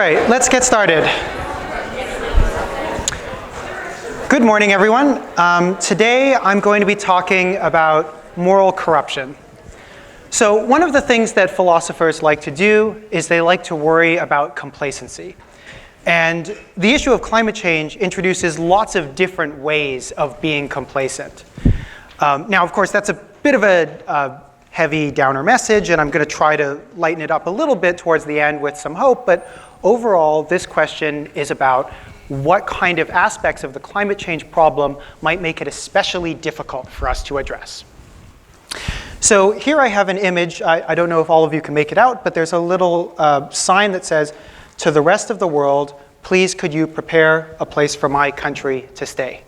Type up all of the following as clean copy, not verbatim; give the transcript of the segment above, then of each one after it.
right, let's get started. Good morning, everyone. Today I'm going to be talking about moral corruption. So one of the things that philosophers like to do is they like to worry about complacency. And the issue of climate change introduces lots of different ways of being complacent. Now, of course, that's a bit of a heavy downer message, and I'm going to try to lighten it up a little bit towards the end with some hope. But overall, this question is about what kind of aspects of the climate change problem might make it especially difficult for us to address. So here I have an image. I don't know if all of you can make it out, but there's a little sign that says, "To the rest of the world, please could you prepare a place for my country to stay."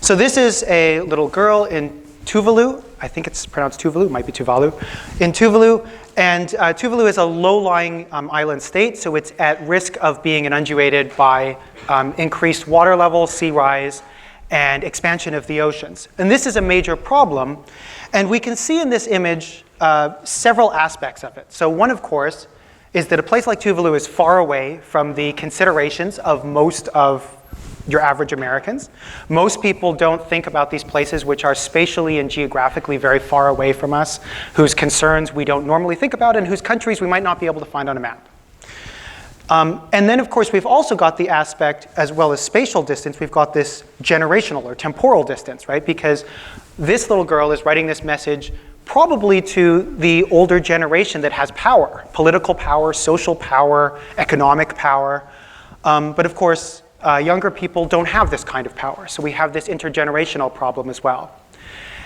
So this is a little girl in Tuvalu. I think it's pronounced Tuvalu, might be Tuvalu. In Tuvalu, and Tuvalu is a low-lying island state, so it's at risk of being inundated by increased water level, sea rise, and expansion of the oceans. And this is a major problem, and we can see in this image several aspects of it. So one, of course, is that a place like Tuvalu is far away from the considerations of most of your average Americans. Most people don't think about these places which are spatially and geographically very far away from us, whose concerns we don't normally think about, and whose countries we might not be able to find on a map. And then, of course, we've also got the aspect, as well as spatial distance, we've got this generational or temporal distance, right? Because this little girl is writing this message probably to the older generation that has power, political power, social power, economic power. But of course, younger people don't have this kind of power. So we have this intergenerational problem as well.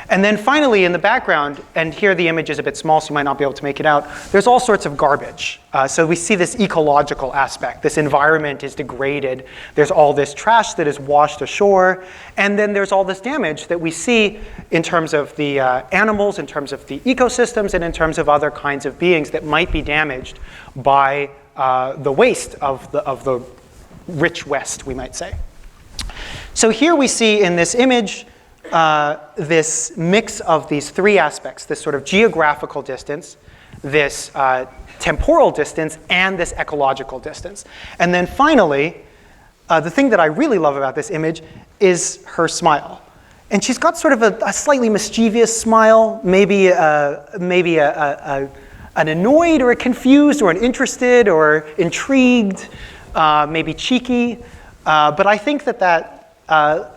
And then finally, in the background, and here the image is a bit small, so you might not be able to make it out, there's all sorts of garbage. So we see this ecological aspect. This environment is degraded. There's all this trash that is washed ashore. And then there's all this damage that we see in terms of the animals, in terms of the ecosystems, and in terms of other kinds of beings that might be damaged by the waste of the rich West, we might say. So here we see in this image this mix of these three aspects, this sort of geographical distance, this temporal distance, and this ecological distance. And then finally, the thing that I really love about this image is her smile. And she's got sort of a slightly mischievous smile, maybe an annoyed or a confused or an interested or intrigued, maybe cheeky. But I think that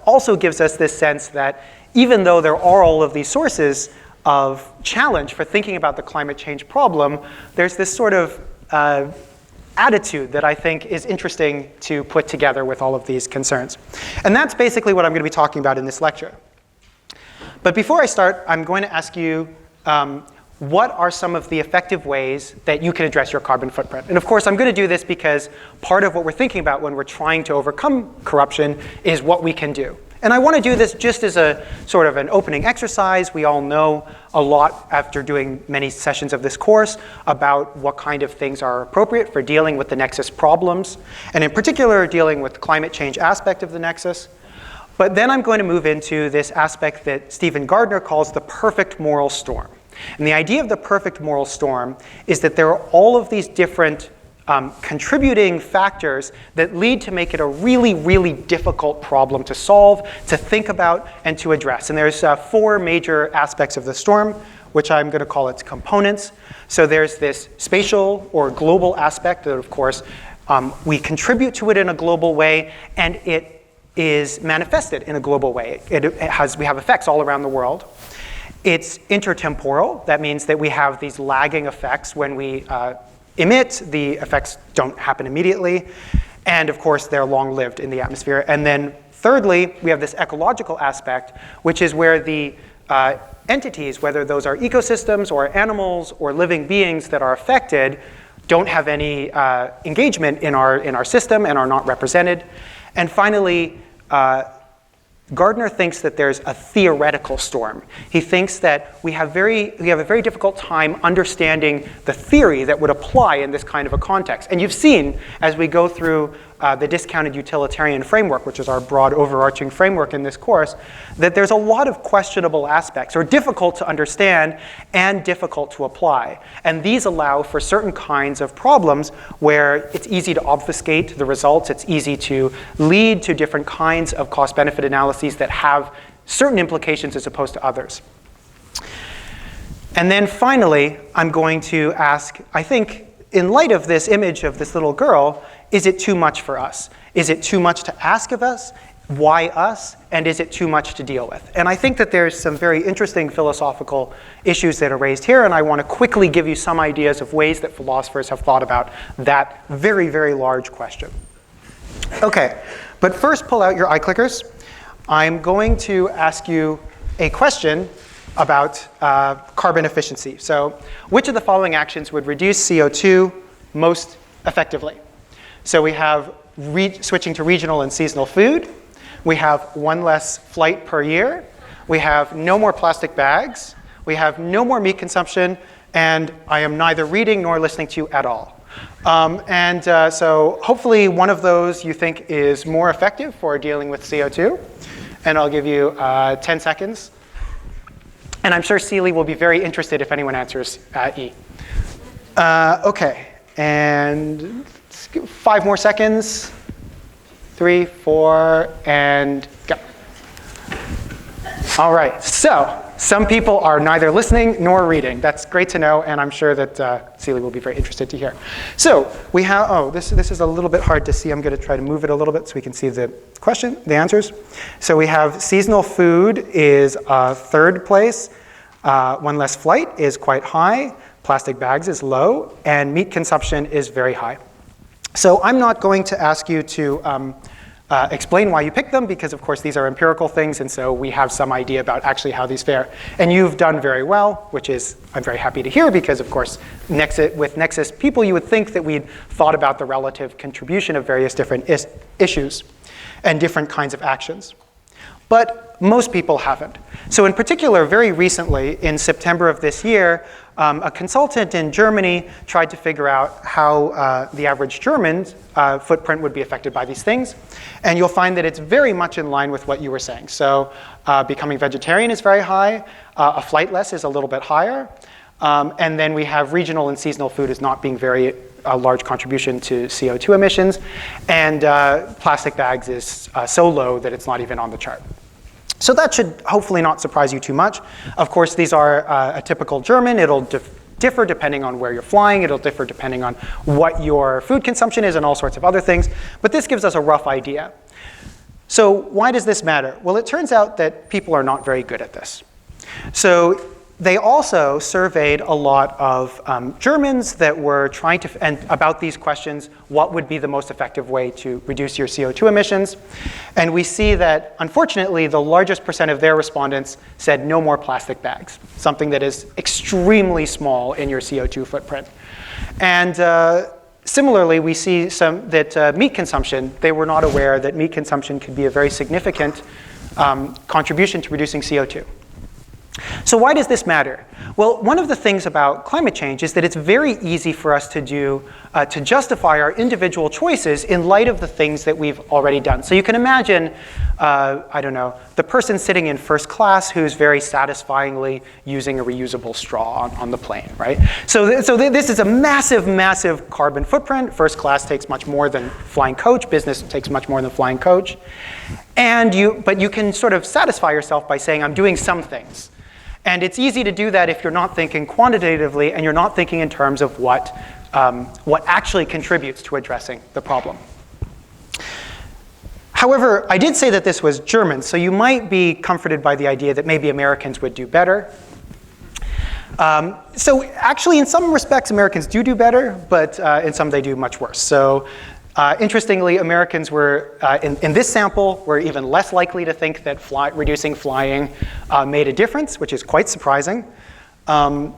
also gives us this sense that even though there are all of these sources of challenge for thinking about the climate change problem, there's this sort of attitude that I think is interesting to put together with all of these concerns. And that's basically what I'm going to be talking about in this lecture. But before I start, I'm going to ask you, what are some of the effective ways that you can address your carbon footprint? And of course, I'm going to do this because part of what we're thinking about when we're trying to overcome corruption is what we can do. And I want to do this just as a sort of an opening exercise. We all know a lot after doing many sessions of this course about what kind of things are appropriate for dealing with the nexus problems, and in particular, dealing with the climate change aspect of the nexus. But then I'm going to move into this aspect that Stephen Gardner calls the perfect moral storm. And the idea of the perfect moral storm is that there are all of these different contributing factors that lead to make it a really, really difficult problem to solve, to think about, and to address. And there's four major aspects of the storm, which I'm going to call its components. So there's this spatial or global aspect that, of course, we contribute to it in a global way, and it is manifested in a global way. We have effects all around the world. It's intertemporal. That means that we have these lagging effects. When we emit, the effects don't happen immediately. And of course, they're long-lived in the atmosphere. And then thirdly, we have this ecological aspect, which is where the entities, whether those are ecosystems or animals or living beings that are affected, don't have any engagement in our system and are not represented. And finally, Gardner thinks that there's a theoretical storm. He thinks that we have a very difficult time understanding the theory that would apply in this kind of a context. And you've seen, as we go through the discounted utilitarian framework, which is our broad overarching framework in this course, that there's a lot of questionable aspects, or difficult to understand and difficult to apply. And these allow for certain kinds of problems where it's easy to obfuscate the results, it's easy to lead to different kinds of cost-benefit analyses that have certain implications as opposed to others. And then finally, I'm going to ask, I think, in light of this image of this little girl, is it too much for us? Is it too much to ask of us? Why us? And is it too much to deal with? And I think that there's some very interesting philosophical issues that are raised here, and I want to quickly give you some ideas of ways that philosophers have thought about that very, very large question. Okay, but first pull out your iClickers. I'm going to ask you a question about carbon efficiency. So which of the following actions would reduce CO2 most effectively? So we have switching to regional and seasonal food. We have one less flight per year. We have no more plastic bags. We have no more meat consumption. And I am neither reading nor listening to you at all. So hopefully one of those you think is more effective for dealing with CO2. And I'll give you 10 seconds. And I'm sure Seeley will be very interested if anyone answers E. OK, and 5 more seconds. 3, 4, and go. All right, so some people are neither listening nor reading. That's great to know, and I'm sure that Seeley will be very interested to hear. So we have, this is a little bit hard to see. I'm going to try to move it a little bit so we can see the question, the answers. So we have seasonal food is third place. One less flight is quite high. Plastic bags is low. And meat consumption is very high. So I'm not going to ask you to explain why you picked them, because of course these are empirical things, and so we have some idea about actually how these fare. And you've done very well, which is I'm very happy to hear, because of course with Nexus people you would think that we'd thought about the relative contribution of various different issues and different kinds of actions. But most people haven't. So in particular, very recently, in September of this year, a consultant in Germany tried to figure out how the average German's footprint would be affected by these things. And you'll find that it's very much in line with what you were saying. So becoming vegetarian is very high. A flight less is a little bit higher. And then we have regional and seasonal food as not being very a large contribution to CO2 emissions. And plastic bags is so low that it's not even on the chart. So that should hopefully not surprise you too much. Of course, these are a typical German. It'll differ depending on where you're flying. It'll differ depending on what your food consumption is and all sorts of other things. But this gives us a rough idea. So why does this matter? Well, it turns out that people are not very good at this. So they also surveyed a lot of Germans that were trying to, and about these questions, what would be the most effective way to reduce your CO2 emissions? And we see that, unfortunately, the largest percent of their respondents said no more plastic bags, something that is extremely small in your CO2 footprint. And similarly, we see that meat consumption, they were not aware that meat consumption could be a very significant contribution to reducing CO2. So why does this matter? Well, one of the things about climate change is that it's very easy for us to justify our individual choices in light of the things that we've already done. So you can imagine, I don't know, the person sitting in first class who's very satisfyingly using a reusable straw on the plane, right? So this is a massive, massive carbon footprint. First class takes much more than flying coach. Business takes much more than flying coach. But you can sort of satisfy yourself by saying, I'm doing some things. And it's easy to do that if you're not thinking quantitatively and you're not thinking in terms of what actually contributes to addressing the problem. However, I did say that this was German, so you might be comforted by the idea that maybe Americans would do better. So actually, in some respects, Americans do better, but in some they do much worse. So interestingly, Americans were, in this sample, were even less likely to think that reducing flying made a difference, which is quite surprising. They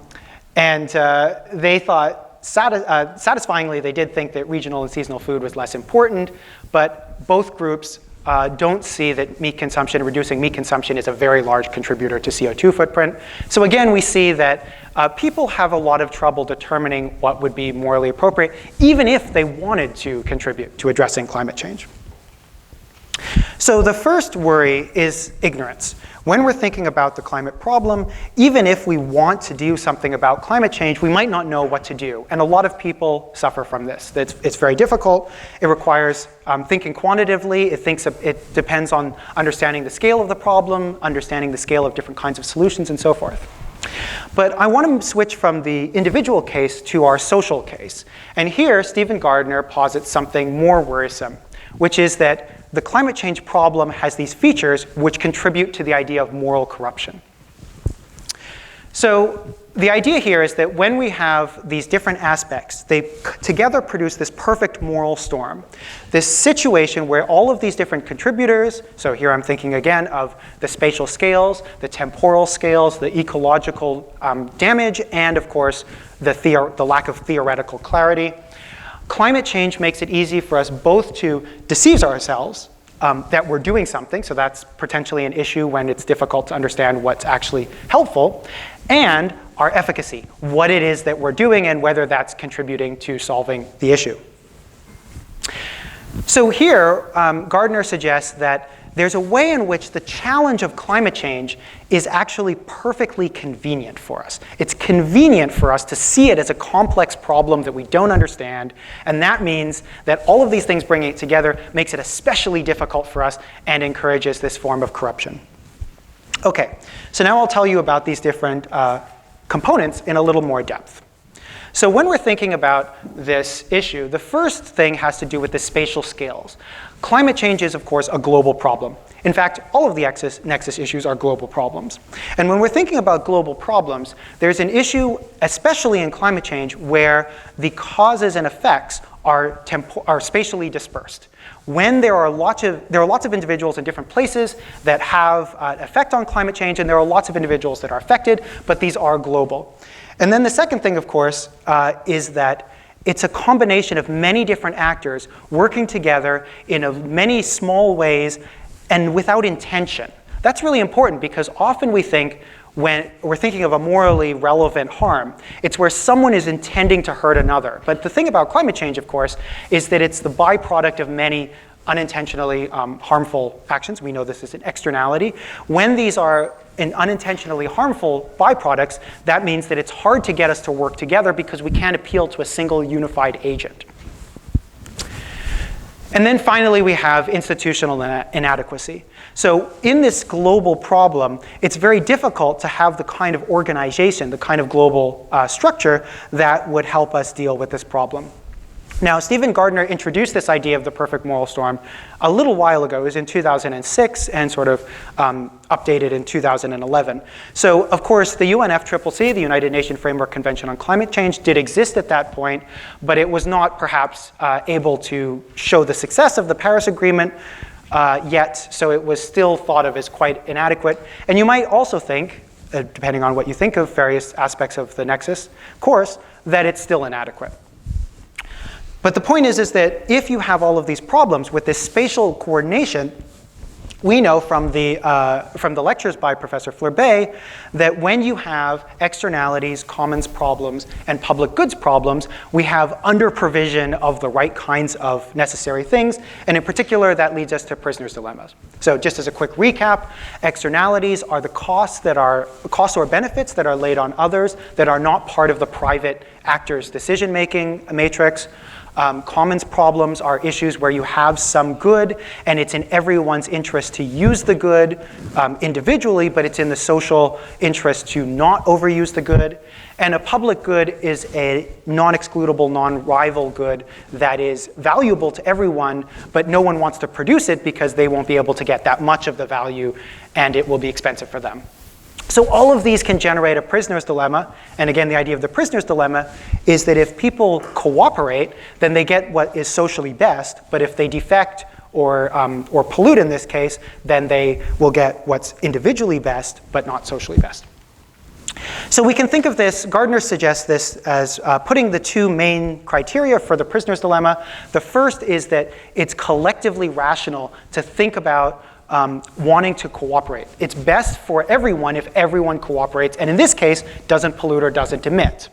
thought, satisfyingly, they did think that regional and seasonal food was less important, but both groups don't see that meat consumption, reducing meat consumption, is a very large contributor to CO2 footprint. So again, we see that people have a lot of trouble determining what would be morally appropriate, even if they wanted to contribute to addressing climate change. So the first worry is ignorance. When we're thinking about the climate problem, even if we want to do something about climate change, we might not know what to do. And a lot of people suffer from this. It's very difficult. It requires thinking quantitatively. It depends on understanding the scale of the problem, understanding the scale of different kinds of solutions, and so forth. But I want to switch from the individual case to our social case. And here, Stephen Gardner posits something more worrisome, which is that the climate change problem has these features which contribute to the idea of moral corruption. So the idea here is that when we have these different aspects, they together produce this perfect moral storm. This situation where all of these different contributors, so here I'm thinking again of the spatial scales, the temporal scales, the ecological damage, and of course the lack of theoretical clarity. Climate change makes it easy for us both to deceive ourselves that we're doing something, so that's potentially an issue when it's difficult to understand what's actually helpful, and our efficacy, what it is that we're doing and whether that's contributing to solving the issue. So here, Gardner suggests that there's a way in which the challenge of climate change is actually perfectly convenient for us. It's convenient for us to see it as a complex problem that we don't understand, and that means that all of these things bringing it together makes it especially difficult for us and encourages this form of corruption. Okay, so now I'll tell you about these different components in a little more depth. So when we're thinking about this issue, the first thing has to do with the spatial scales. Climate change is, of course, a global problem. In fact, all of the nexus issues are global problems. And when we're thinking about global problems, there's an issue, especially in climate change, where the causes and effects are spatially dispersed. When there are lots of individuals in different places that have an effect on climate change, and there are lots of individuals that are affected, but these are global. And then the second thing, of course, is that it's a combination of many different actors working together in many small ways and without intention. That's really important because often we think when we're thinking of a morally relevant harm, it's where someone is intending to hurt another. But the thing about climate change, of course, is that it's the byproduct of many unintentionally harmful actions. We know this is an externality. When these are unintentionally harmful byproducts, that means that it's hard to get us to work together because we can't appeal to a single unified agent. And then finally, we have institutional inadequacy. So in this global problem, it's very difficult to have the kind of organization, the kind of global structure that would help us deal with this problem. Now, Stephen Gardner introduced this idea of the perfect moral storm a little while ago. It was in 2006 and sort of updated in 2011. So, of course, the UNFCCC, the United Nations Framework Convention on Climate Change, did exist at that point, but it was not perhaps able to show the success of the Paris Agreement yet, so it was still thought of as quite inadequate. And you might also think, depending on what you think of various aspects of the Nexus course, that it's still inadequate. But the point is that if you have all of these problems with this spatial coordination, we know from the lectures by Professor Flerbet that when you have externalities, commons problems, and public goods problems, we have under-provision of the right kinds of necessary things, and in particular, that leads us to prisoner's dilemmas. So just as a quick recap, externalities are the costs or benefits that are laid on others that are not part of the private actor's decision-making matrix. Commons problems are issues where you have some good and it's in everyone's interest to use the good individually, but it's in the social interest to not overuse the good. And a public good is a non-excludable, non-rival good that is valuable to everyone, but no one wants to produce it because they won't be able to get that much of the value and it will be expensive for them. So all of these can generate a prisoner's dilemma. And again, the idea of the prisoner's dilemma is that if people cooperate, then they get what is socially best. But if they defect or pollute in this case, then they will get what's individually best, but not socially best. So we can think of this, Gardner suggests this as putting the two main criteria for the prisoner's dilemma. The first is that it's collectively rational to think about wanting to cooperate. It's best for everyone if everyone cooperates, and in this case, doesn't pollute or doesn't emit.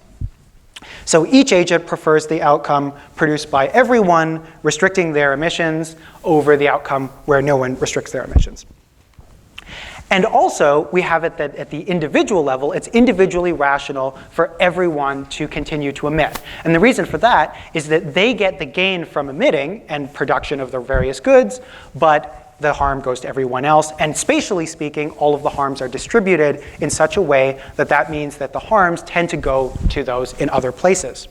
So each agent prefers the outcome produced by everyone restricting their emissions over the outcome where no one restricts their emissions. And also, we have it that at the individual level, it's individually rational for everyone to continue to emit. And the reason for that is that they get the gain from emitting and production of their various goods, but the harm goes to everyone else. And spatially speaking, all of the harms are distributed in such a way that that means that the harms tend to go to those in other places.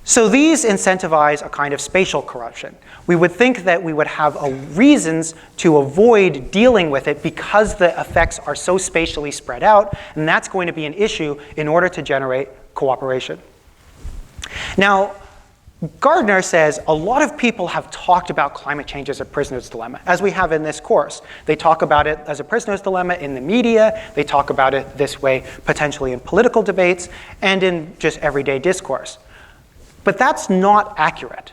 So these incentivize a kind of spatial corruption. We would think that we would have reasons to avoid dealing with it because the effects are so spatially spread out, and that's going to be an issue in order to generate cooperation. Now, Gardner says a lot of people have talked about climate change as a prisoner's dilemma, as we have in this course. They talk about it as a prisoner's dilemma in the media. They talk about it this way potentially in political debates and in just everyday discourse. But that's not accurate.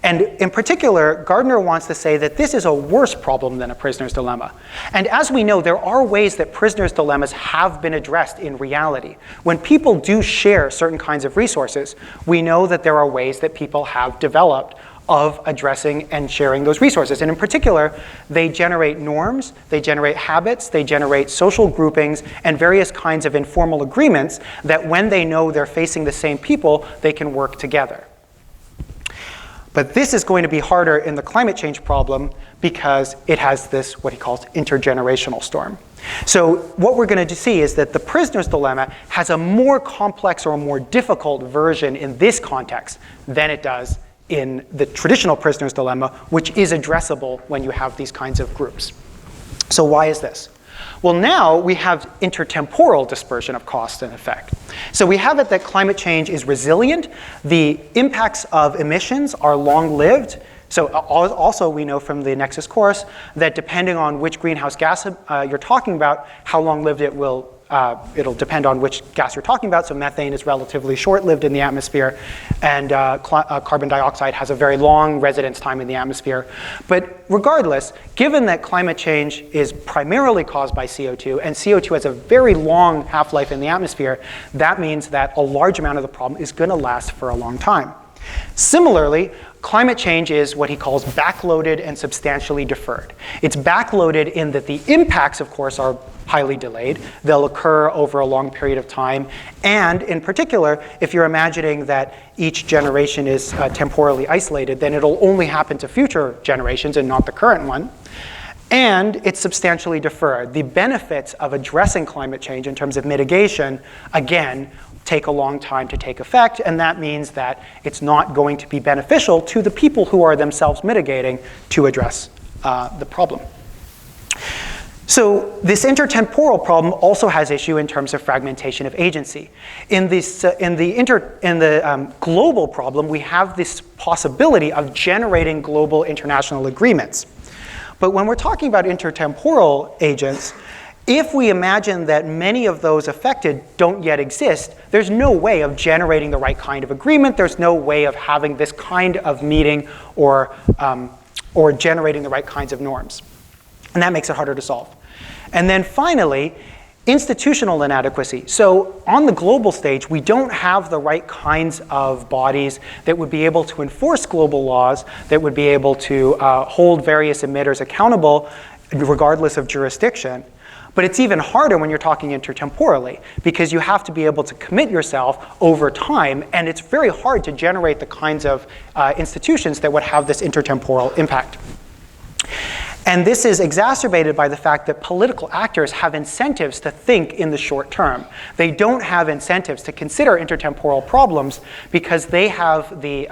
And in particular, Gardner wants to say that this is a worse problem than a prisoner's dilemma. And as we know, there are ways that prisoner's dilemmas have been addressed in reality. When people do share certain kinds of resources, we know that there are ways that people have developed of addressing and sharing those resources. And in particular, they generate norms, they generate habits, they generate social groupings, and various kinds of informal agreements that when they know they're facing the same people, they can work together. But this is going to be harder in the climate change problem because it has this, what he calls, intergenerational storm. So what we're going to see is that the prisoner's dilemma has a more complex or a more difficult version in this context than it does in the traditional prisoner's dilemma, which is addressable when you have these kinds of groups. So why is this? Well, now we have intertemporal dispersion of cost and effect. So we have it that climate change is resilient. The impacts of emissions are long-lived. So also we know from the Nexus course that depending on which greenhouse gas you're talking about, how long-lived it will it'll depend on which gas you're talking about. So methane is relatively short-lived in the atmosphere, and carbon dioxide has a very long residence time in the atmosphere. But regardless, given that climate change is primarily caused by CO2, and CO2 has a very long half-life in the atmosphere, that means that a large amount of the problem is going to last for a long time. Similarly, climate change is what he calls backloaded and substantially deferred. It's backloaded in that the impacts, of course, are highly delayed. They'll occur over a long period of time. And in particular, if you're imagining that each generation is temporally isolated, then it'll only happen to future generations and not the current one. And it's substantially deferred. The benefits of addressing climate change in terms of mitigation, again, take a long time to take effect, and that means that it's not going to be beneficial to the people who are themselves mitigating to address the problem. So this intertemporal problem also has issue in terms of fragmentation of agency. In the global problem, we have this possibility of generating global international agreements. But when we're talking about intertemporal agents, if we imagine that many of those affected don't yet exist, there's no way of generating the right kind of agreement. There's no way of having this kind of meeting or generating the right kinds of norms. And that makes it harder to solve. And then finally, institutional inadequacy. So on the global stage, we don't have the right kinds of bodies that would be able to enforce global laws, that would be able to hold various emitters accountable regardless of jurisdiction. But it's even harder when you're talking intertemporally, because you have to be able to commit yourself over time, and it's very hard to generate the kinds of institutions that would have this intertemporal impact. And this is exacerbated by the fact that political actors have incentives to think in the short term. They don't have incentives to consider intertemporal problems because they have the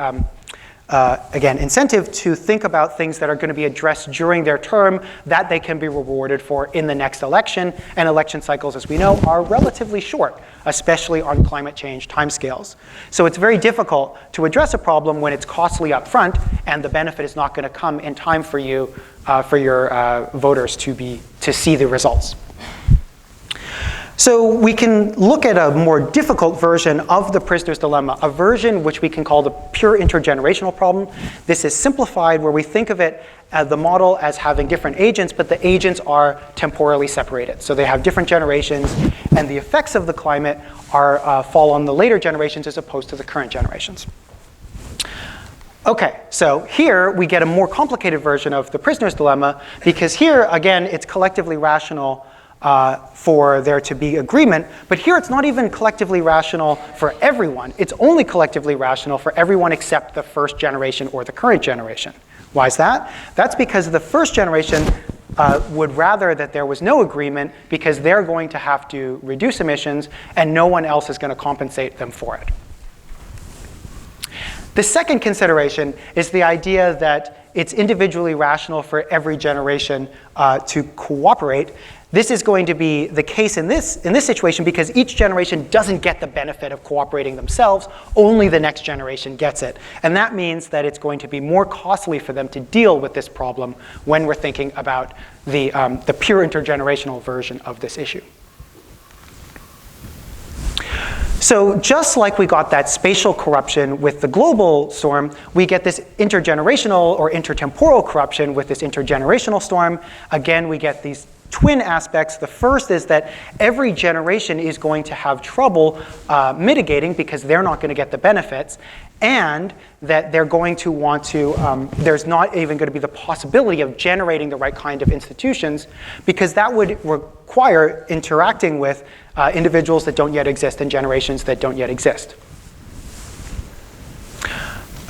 again, incentive to think about things that are going to be addressed during their term that they can be rewarded for in the next election. And election cycles, as we know, are relatively short, especially on climate change timescales. So it's very difficult to address a problem when it's costly up front and the benefit is not going to come in time for you, for your voters to see the results. So we can look at a more difficult version of the prisoner's dilemma, a version which we can call the pure intergenerational problem. This is simplified, where we think of it as the model as having different agents, but the agents are temporally separated. So they have different generations, and the effects of the climate fall on the later generations as opposed to the current generations. Okay, so here we get a more complicated version of the prisoner's dilemma, because here, again, it's collectively rational for there to be agreement, but here it's not even collectively rational for everyone. It's only collectively rational for everyone except the first generation or the current generation. Why is that? That's because the first generation would rather that there was no agreement, because they're going to have to reduce emissions and no one else is going to compensate them for it. The second consideration is the idea that it's individually rational for every generation to cooperate. This is going to be the case in this situation because each generation doesn't get the benefit of cooperating themselves, only the next generation gets it. And that means that it's going to be more costly for them to deal with this problem when we're thinking about the pure intergenerational version of this issue. So just like we got that spatial corruption with the global storm, we get this intergenerational or intertemporal corruption with this intergenerational storm. Again, we get these twin aspects. The first is that every generation is going to have trouble mitigating because they're not going to get the benefits, and that they're going to want to, there's not even going to be the possibility of generating the right kind of institutions, because that would require interacting with individuals that don't yet exist and generations that don't yet exist.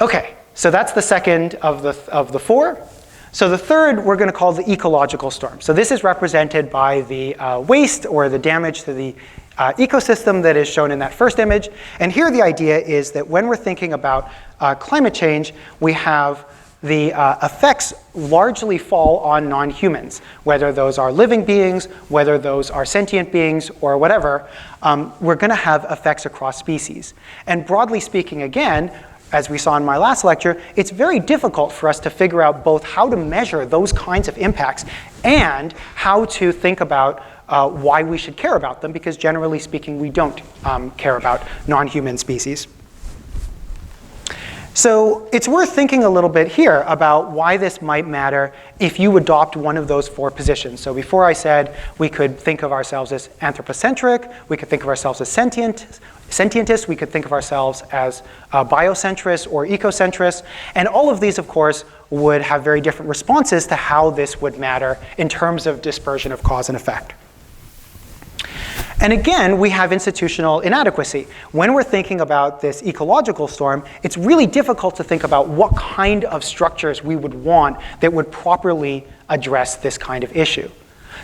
Okay, so that's the second of the four. So the third we're going to call the ecological storm. So this is represented by the waste or the damage to the ecosystem that is shown in that first image. And here the idea is that when we're thinking about climate change, we have the effects largely fall on non-humans, whether those are living beings, whether those are sentient beings, or whatever. We're going to have effects across species. And broadly speaking, again, as we saw in my last lecture, it's very difficult for us to figure out both how to measure those kinds of impacts and how to think about why we should care about them, because generally speaking, we don't care about non-human species. So it's worth thinking a little bit here about why this might matter if you adopt one of those four positions. So before I said we could think of ourselves as anthropocentric, we could think of ourselves as sentientists, we could think of ourselves as biocentrists or ecocentrists, and all of these, of course, would have very different responses to how this would matter in terms of dispersion of cause and effect. And again, we have institutional inadequacy. When we're thinking about this ecological storm, it's really difficult to think about what kind of structures we would want that would properly address this kind of issue.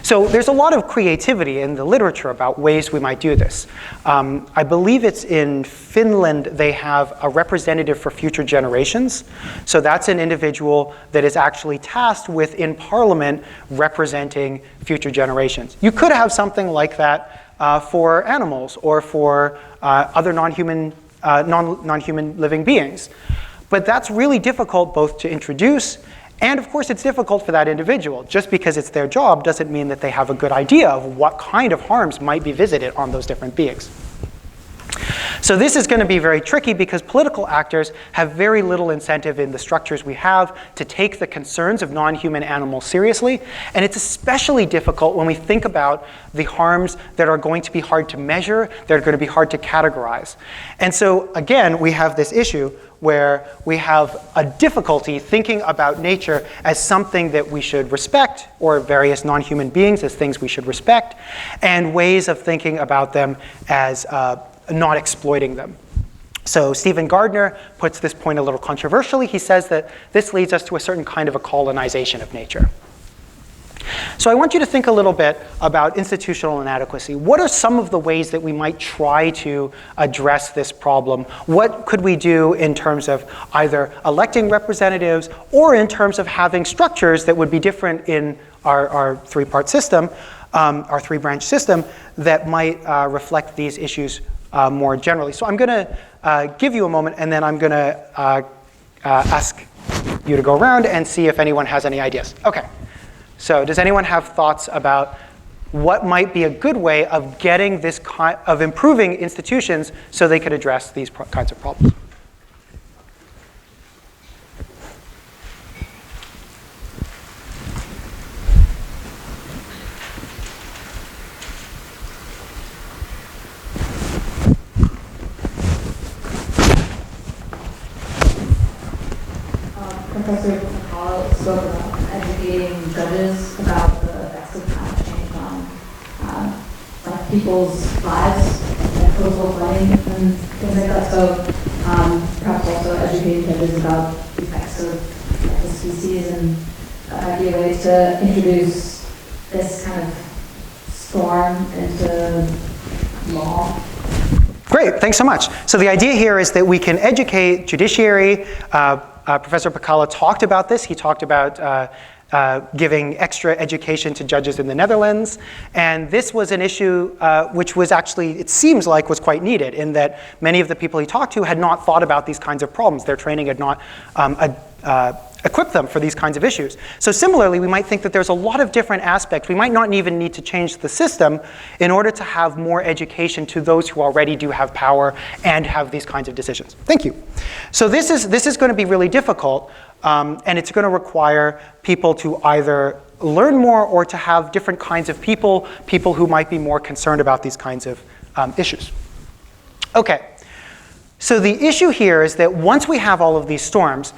So there's a lot of creativity in the literature about ways we might do this. I believe it's in Finland, they have a representative for future generations. So that's an individual that is actually tasked with, in Parliament, representing future generations. You could have something like that for animals or for other non-human living beings. But that's really difficult both to introduce, and of course it's difficult for that individual. Just because it's their job doesn't mean that they have a good idea of what kind of harms might be visited on those different beings. So this is going to be very tricky because political actors have very little incentive in the structures we have to take the concerns of non-human animals seriously. And it's especially difficult when we think about the harms that are going to be hard to measure, that are going to be hard to categorize. And so again, we have this issue where we have a difficulty thinking about nature as something that we should respect, or various non-human beings as things we should respect, and ways of thinking about them as not exploiting them. So Stephen Gardner puts this point a little controversially. He says that this leads us to a certain kind of a colonization of nature. So I want you to think a little bit about institutional inadequacy. What are some of the ways that we might try to address this problem? What could we do in terms of either electing representatives or in terms of having structures that would be different in our three-part system, our three-branch system, that might reflect these issues more generally? So I'm going to give you a moment, and then I'm going to ask you to go around and see if anyone has any ideas. Okay. So does anyone have thoughts about what might be a good way of getting this of improving institutions so they could address these kinds of problems. Professor Paul spoke about educating judges about the effects of climate change on like people's lives and coastal flooding and things like that. So perhaps also educating judges about the effects of the species and might be a way to introduce this kind of storm into law. Great, thanks so much. So the idea here is that we can educate judiciary. Professor Pacala talked about this. He talked about giving extra education to judges in the Netherlands. And this was an issue which was actually, it seems like, was quite needed in that many of the people he talked to had not thought about these kinds of problems. Their training had not equip them for these kinds of issues. So similarly, we might think that there's a lot of different aspects. We might not even need to change the system in order to have more education to those who already do have power and have these kinds of decisions. Thank you. So this is going to be really difficult, and it's going to require people to either learn more or to have different kinds of people who might be more concerned about these kinds of issues. Okay, so the issue here is that once we have all of these storms,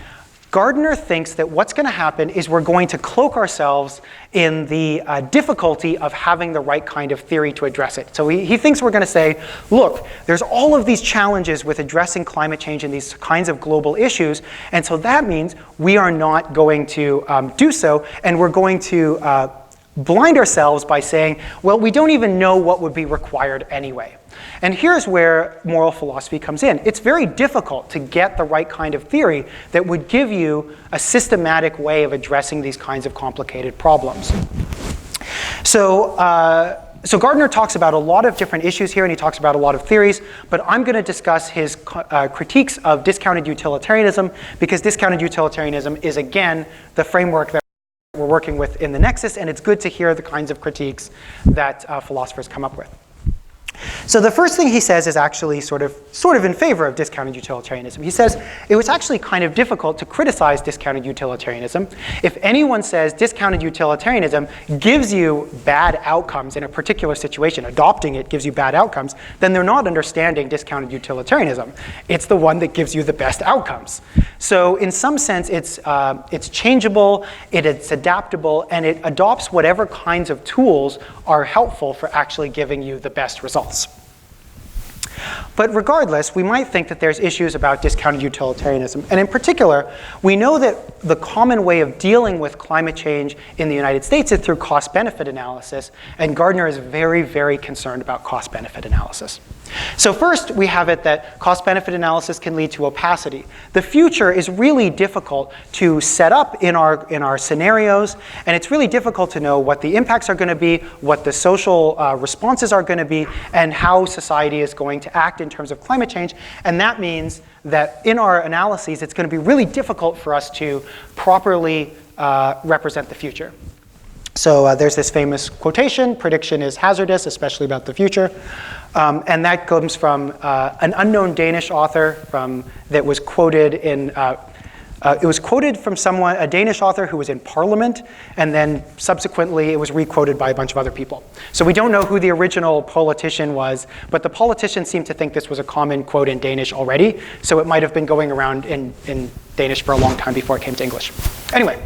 Gardner thinks that what's going to happen is we're going to cloak ourselves in the difficulty of having the right kind of theory to address it. So he thinks we're going to say, look, there's all of these challenges with addressing climate change and these kinds of global issues, and so that means we are not going to do so, and we're going to blind ourselves by saying, well, we don't even know what would be required anyway. And here's where moral philosophy comes in. It's very difficult to get the right kind of theory that would give you a systematic way of addressing these kinds of complicated problems. So Gardner talks about a lot of different issues here, and he talks about a lot of theories, but I'm going to discuss his critiques of discounted utilitarianism, because discounted utilitarianism is, again, the framework that we're working with in the Nexus, and it's good to hear the kinds of critiques that philosophers come up with. So the first thing he says is actually sort of in favor of discounted utilitarianism. He says it was actually kind of difficult to criticize discounted utilitarianism. If anyone says discounted utilitarianism gives you bad outcomes in a particular situation, adopting it gives you bad outcomes, then they're not understanding discounted utilitarianism. It's the one that gives you the best outcomes. So in some sense, it's changeable, it's adaptable, and it adopts whatever kinds of tools are helpful for actually giving you the best results. But regardless, we might think that there's issues about discounted utilitarianism. And in particular, we know that the common way of dealing with climate change in the United States is through cost-benefit analysis. And Gardner is very, very concerned about cost-benefit analysis. So first, we have it that cost-benefit analysis can lead to opacity. The future is really difficult to set up in our scenarios, and it's really difficult to know what the impacts are going to be, what the social responses are going to be, and how society is going to act in terms of climate change. And that means that in our analyses, it's going to be really difficult for us to properly represent the future. So there's this famous quotation, prediction is hazardous, especially about the future. And that comes from an unknown Danish author that was quoted in, it was quoted from a Danish author who was in Parliament, and then subsequently it was re-quoted by a bunch of other people. So we don't know who the original politician was, but the politicians seem to think this was a common quote in Danish already, so it might have been going around in Danish for a long time before it came to English. Anyway.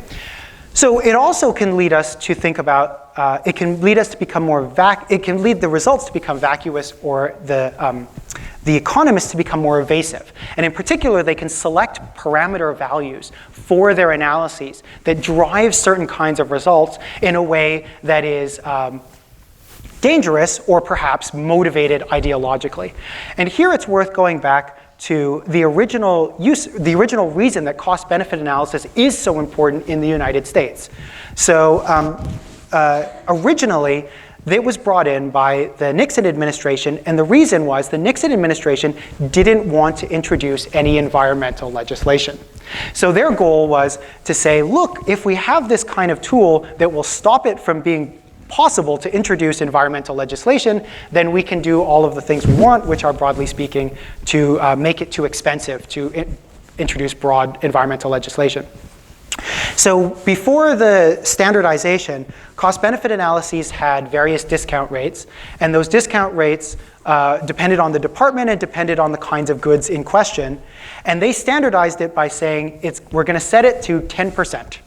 So it also can lead us to think about, it can lead us to become more it can lead the results to become vacuous, or the economists to become more evasive. And in particular, they can select parameter values for their analyses that drive certain kinds of results in a way that is dangerous or perhaps motivated ideologically. And here it's worth going back to the original reason that cost-benefit analysis is so important in the United States. So originally, it was brought in by the Nixon administration, and the reason was the Nixon administration didn't want to introduce any environmental legislation. So their goal was to say, look, if we have this kind of tool that will stop it from being possible to introduce environmental legislation, then we can do all of the things we want, which are, broadly speaking, to make it too expensive to introduce broad environmental legislation. So before the standardization, cost-benefit analyses had various discount rates, and those discount rates depended on the department and depended on the kinds of goods in question. And they standardized it by saying, we're going to set it to 10%.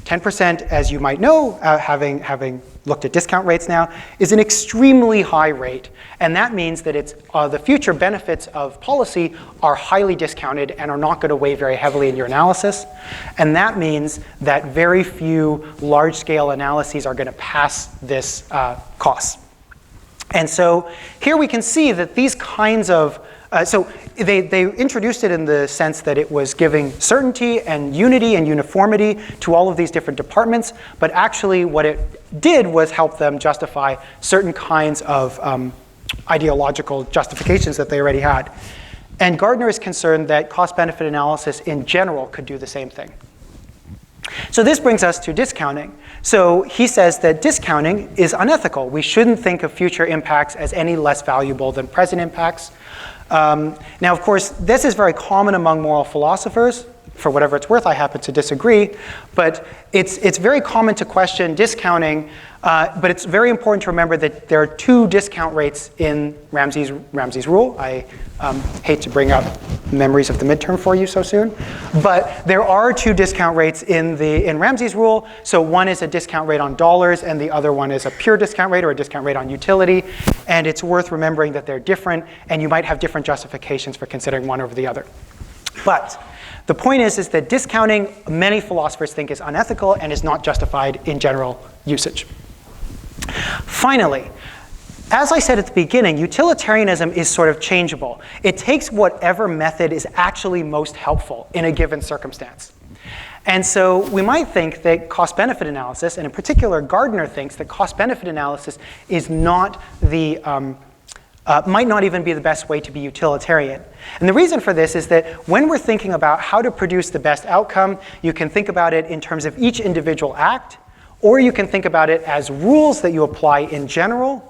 10%, as you might know, having looked at discount rates now, is an extremely high rate. And that means that the future benefits of policy are highly discounted and are not going to weigh very heavily in your analysis. And that means that very few large-scale analyses are going to pass this cost. And so here we can see that these kinds of so they introduced it in the sense that it was giving certainty and unity and uniformity to all of these different departments, but actually what it did was help them justify certain kinds of ideological justifications that they already had. And Gardner is concerned that cost-benefit analysis in general could do the same thing. So this brings us to discounting. So he says that discounting is unethical. We shouldn't think of future impacts as any less valuable than present impacts. Now, of course, this is very common among moral philosophers. For whatever it's worth, I happen to disagree. But it's very common to question discounting. But it's very important to remember that there are two discount rates in Ramsey's rule. I hate to bring up memories of the midterm for you so soon. But there are two discount rates in Ramsey's rule. So one is a discount rate on dollars, and the other one is a pure discount rate or a discount rate on utility. And it's worth remembering that they're different, and you might have different justifications for considering one over the other. But the point is that discounting, many philosophers think, is unethical and is not justified in general usage. Finally, as I said at the beginning, utilitarianism is sort of changeable. It takes whatever method is actually most helpful in a given circumstance. And so we might think that cost-benefit analysis, and in particular Gardner thinks that cost-benefit analysis is not might not even be the best way to be utilitarian. And the reason for this is that when we're thinking about how to produce the best outcome, you can think about it in terms of each individual act, or you can think about it as rules that you apply in general.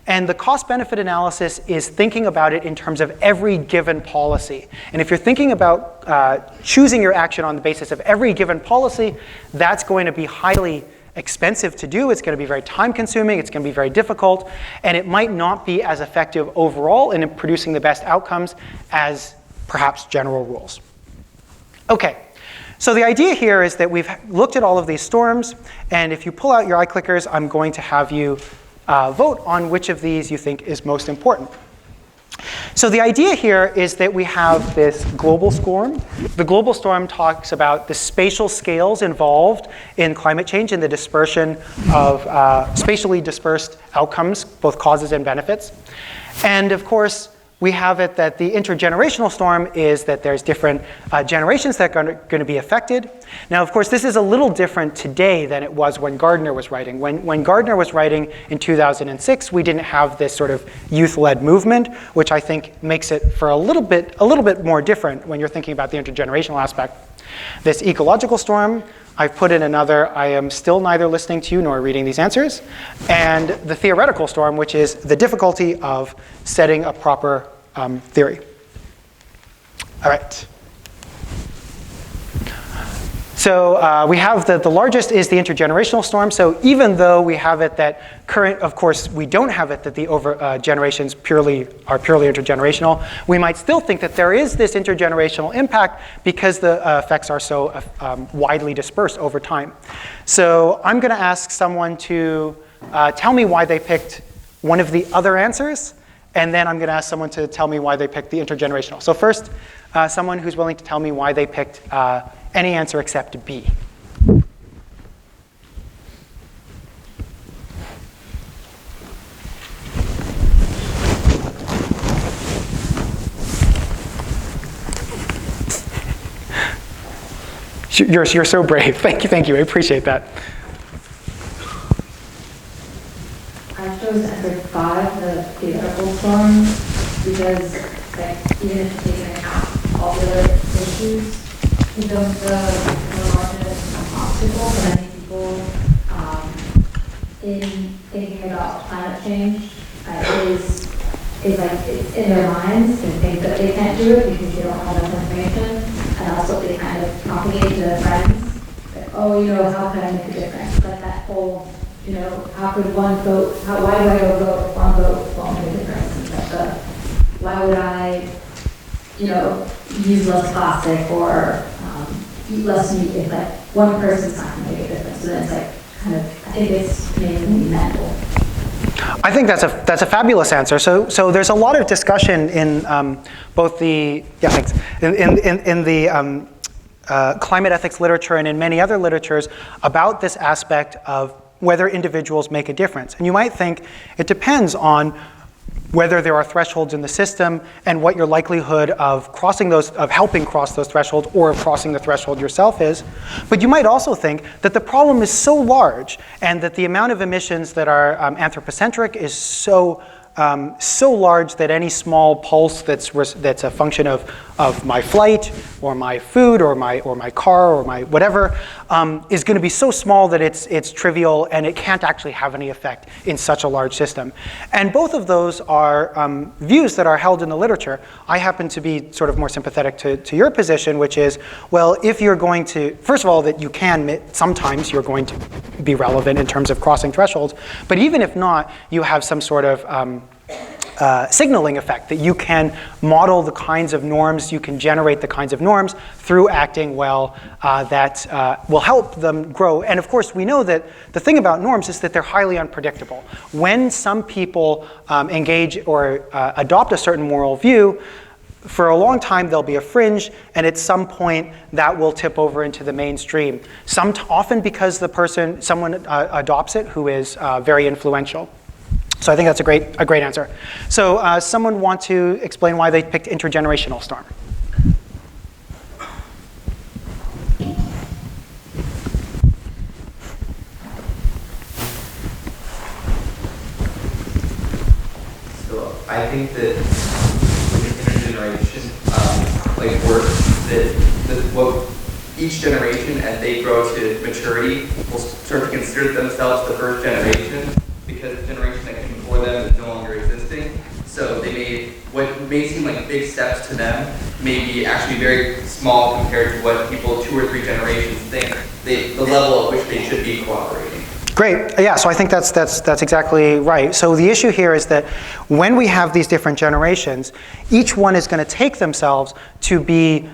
And the cost-benefit analysis is thinking about it in terms of every given policy. And if you're thinking about choosing your action on the basis of every given policy, that's going to be highly expensive to do. It's going to be very time-consuming. It's going to be very difficult. And it might not be as effective overall in producing the best outcomes as perhaps general rules. OK. So the idea here is that we've looked at all of these storms. And if you pull out your iClickers, I'm going to have you vote on which of these you think is most important. So the idea here is that we have this global storm. The global storm talks about the spatial scales involved in climate change and the dispersion of spatially dispersed outcomes, both causes and benefits. And of course, we have it that the intergenerational storm is that there's different generations that are going to be affected. Now, of course, this is a little different today than it was when Gardner was writing. When Gardner was writing in 2006, we didn't have this sort of youth-led movement, which I think makes it for a little bit more different when you're thinking about the intergenerational aspect. This ecological storm, I've put in another, I am still neither listening to you nor reading these answers, and the theoretical storm, which is the difficulty of setting a proper theory. All right. So we have the largest is the intergenerational storm. So even though we have it that of course, we don't have it that the generations are purely intergenerational, we might still think that there is this intergenerational impact because the effects are so widely dispersed over time. So I'm going to ask someone to tell me why they picked one of the other answers, and then I'm going to ask someone to tell me why they picked the intergenerational. So first, someone who's willing to tell me why they picked any answer except B. You're so brave. Thank you. I appreciate that. I chose answer 5, the theoretical storm, because even if you take into account all the other issues, the margin is an obstacle for many people in thinking about climate change is like it's in their minds and think that they can't do it because they don't have enough information, and also they kind of propagate to their friends, like, oh, how can I make a difference? Like that whole, how could one vote? Why do I go vote? If one vote won't make a difference. Like why would I, use less plastic or eat less meat if like one person's not going to make a difference? So then it's like kind of, I think it's mainly mental. I think that's a fabulous answer. So there's a lot of discussion in both the in the climate ethics literature and in many other literatures about this aspect of whether individuals make a difference. And you might think it depends on whether there are thresholds in the system and what your likelihood of crossing those, of helping cross those thresholds or of crossing the threshold yourself is. But you might also think that the problem is so large and that the amount of emissions that are anthropocentric is so large that any small pulse that's a function of my flight or my food or my car or my whatever is going to be so small that it's trivial and it can't actually have any effect in such a large system. And both of those are views that are held in the literature. I happen to be sort of more sympathetic to your position, which is, well, if you're going to, first of all, that you can, sometimes you're going to be relevant in terms of crossing thresholds, but even if not, you have some sort of signaling effect, that you can model the kinds of norms, you can generate the kinds of norms through acting well that will help them grow. And of course, we know that the thing about norms is that they're highly unpredictable. When some people engage or adopt a certain moral view, for a long time there'll be a fringe, and at some point that will tip over into the mainstream. Often because someone adopts it who is very influential. So I think that's a great answer. So someone want to explain why they picked intergenerational storm? So I think that with intergeneration works, that what each generation as they grow to maturity will start to consider themselves the first generation, because the generation that came before them is no longer existing. So what may seem like big steps to them may be actually very small compared to what people 2 or 3 generations think the level at which they should be cooperating. Great. Yeah, so I think that's exactly right. So the issue here is that when we have these different generations, each one is going to take themselves to be,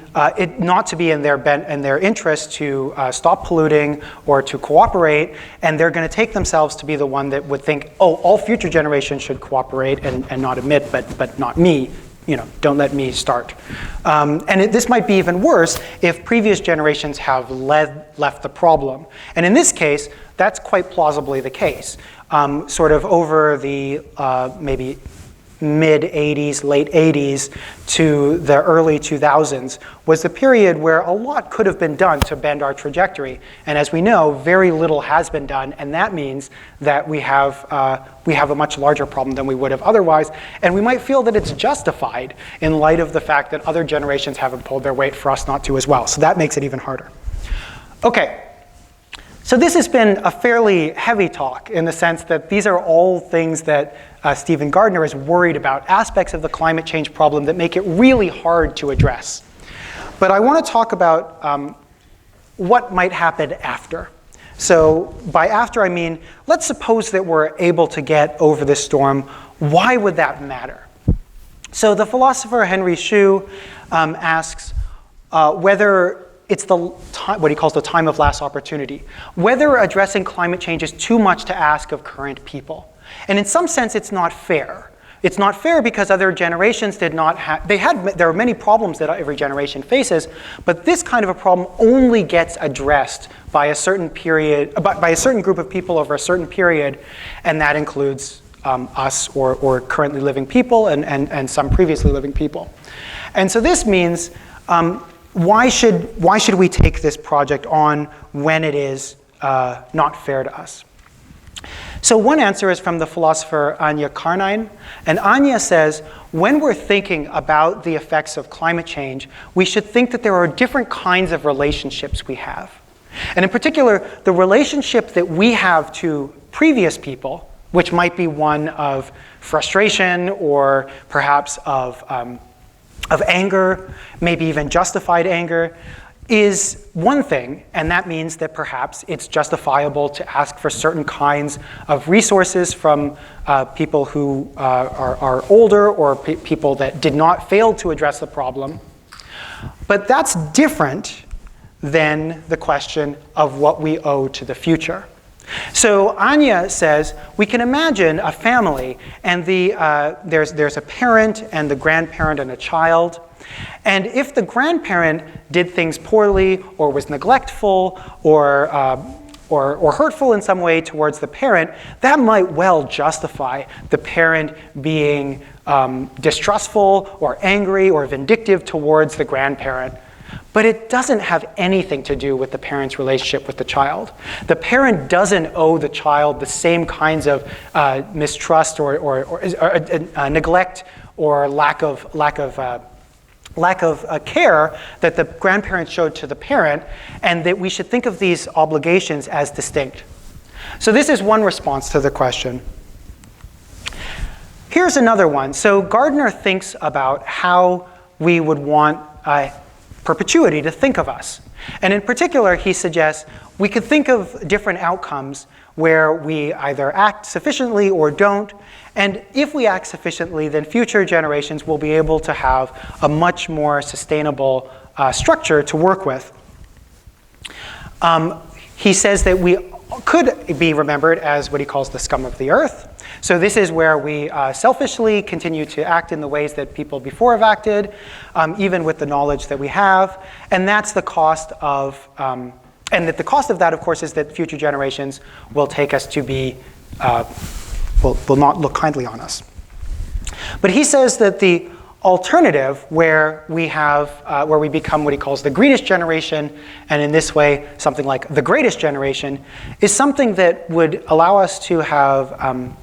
not to be in their interest to stop polluting or to cooperate, and they're going to take themselves to be the one that would think, oh, all future generations should cooperate and not emit, but not me. Don't let me start. This might be even worse if previous generations have left the problem. And in this case, that's quite plausibly the case. Sort of over the maybe mid-'80s, late '80s to the early 2000s was the period where a lot could have been done to bend our trajectory. And as we know, very little has been done, and that means that we have a much larger problem than we would have otherwise. And we might feel that it's justified in light of the fact that other generations haven't pulled their weight for us not to as well. So that makes it even harder. Okay. So this has been a fairly heavy talk in the sense that these are all things that Stephen Gardner is worried about, aspects of the climate change problem that make it really hard to address. But I want to talk about what might happen after. So by after, I mean, let's suppose that we're able to get over this storm. Why would that matter? So the philosopher Henry Shue asks whether it's what he calls the time of last opportunity. Whether addressing climate change is too much to ask of current people. And in some sense, it's not fair. It's not fair because other generations did not have, there are many problems that every generation faces, but this kind of a problem only gets addressed by a certain period, by a certain group of people over a certain period, and that includes us or currently living people and some previously living people. And so this means, why should we take this project on when it is not fair to us? So one answer is from the philosopher Anya Karnine. And Anya says, when we're thinking about the effects of climate change, we should think that there are different kinds of relationships we have. And in particular, the relationship that we have to previous people, which might be one of frustration or perhaps of anger, maybe even justified anger, is one thing, and that means that perhaps it's justifiable to ask for certain kinds of resources from people who are older or people that did not fail to address the problem. But that's different than the question of what we owe to the future. So Anya says, we can imagine a family, and there's a parent and the grandparent and a child. And if the grandparent did things poorly or was neglectful or hurtful in some way towards the parent, that might well justify the parent being distrustful or angry or vindictive towards the grandparent. But it doesn't have anything to do with the parent's relationship with the child. The parent doesn't owe the child the same kinds of mistrust or neglect or lack of care that the grandparent showed to the parent, and that we should think of these obligations as distinct. So this is one response to the question. Here's another one. So Gardner thinks about how we would want perpetuity to think of us. And in particular, he suggests we could think of different outcomes where we either act sufficiently or don't. And if we act sufficiently, then future generations will be able to have a much more sustainable structure to work with. He says that we could be remembered as what he calls the scum of the earth. So this is where we selfishly continue to act in the ways that people before have acted, even with the knowledge that we have. And that's the cost of, and that the cost of that, of course, is that future generations will take us to be, will not look kindly on us. But he says that the alternative, where we have, where we become what he calls the greenest generation, and in this way, something like the greatest generation, is something that would allow us to have,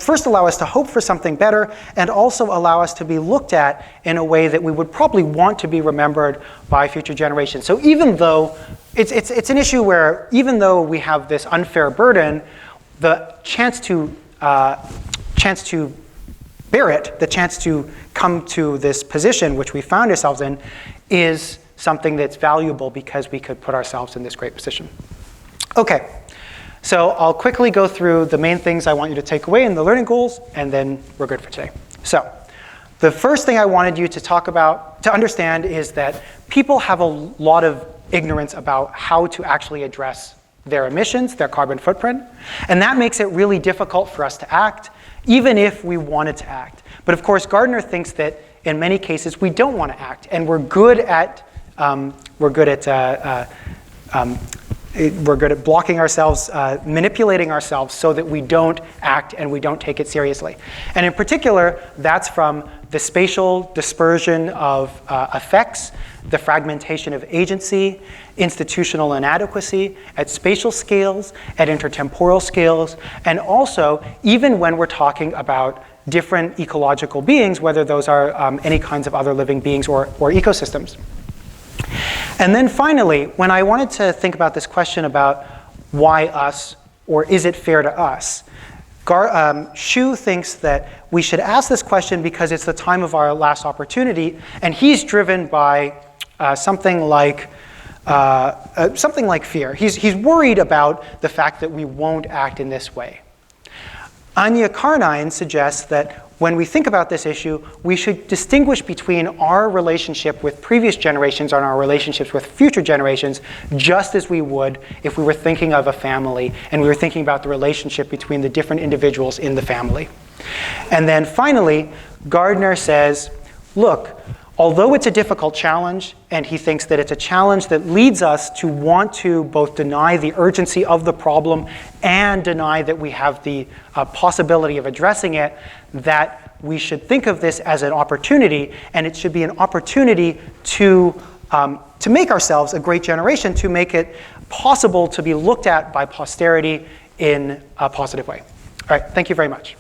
first allow us to hope for something better, and also allow us to be looked at in a way that we would probably want to be remembered by future generations. So even though it's an issue where even though we have this unfair burden, the chance to bear it, the chance to come to this position which we found ourselves in, is something that's valuable because we could put ourselves in this great position. Okay. So I'll quickly go through the main things I want you to take away in the learning goals, and then we're good for today. So the first thing I wanted you to talk about, to understand, is that people have a lot of ignorance about how to actually address their emissions, their carbon footprint, and that makes it really difficult for us to act, even if we wanted to act. But of course, Gardner thinks that in many cases we don't want to act, and we're good at blocking ourselves, manipulating ourselves so that we don't act and we don't take it seriously. And in particular, that's from the spatial dispersion of effects, the fragmentation of agency, institutional inadequacy at spatial scales, at intertemporal scales, and also even when we're talking about different ecological beings, whether those are any kinds of other living beings or ecosystems. And then finally, when I wanted to think about this question about why us, or is it fair to us, Shu thinks that we should ask this question because it's the time of our last opportunity, and he's driven by something like fear. He's worried about the fact that we won't act in this way. Anya Karnine suggests that when we think about this issue, we should distinguish between our relationship with previous generations and our relationships with future generations, just as we would if we were thinking of a family and we were thinking about the relationship between the different individuals in the family. And then finally, Gardner says, look, although it's a difficult challenge, and he thinks that it's a challenge that leads us to want to both deny the urgency of the problem and deny that we have the possibility of addressing it, that we should think of this as an opportunity, and it should be an opportunity to make ourselves a great generation, to make it possible to be looked at by posterity in a positive way. All right, thank you very much.